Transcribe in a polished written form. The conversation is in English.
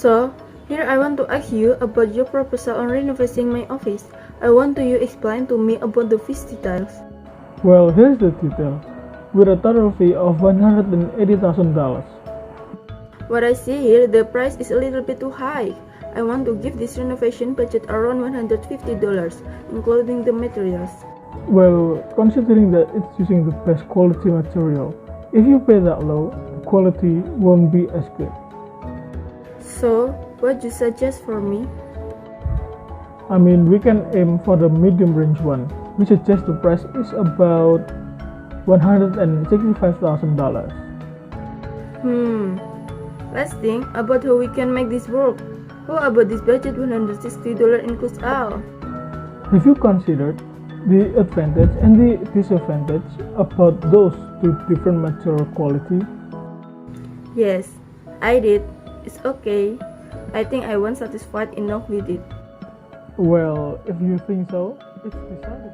So, here I want to ask you about your proposal on renovating my office. I want you explain to me about the fees details. Well, here's the detail. With a total fee of $180,000. What I see here, the price is a little bit too high. I want to give this renovation budget around $150, including the materials. Well, considering that it's using the best quality material, if you pay that low, the quality won't be as good. So, what do you suggest for me? I mean, we can aim for the medium range one. We suggest the price is about $165,000. Let's think about how we can make this work. How about this budget $160 includes all? Have you considered the advantage and the disadvantage about those two different material quality? Yes, I did. It's okay. I think I was satisfied enough with it. Well, if you think so, it's decided.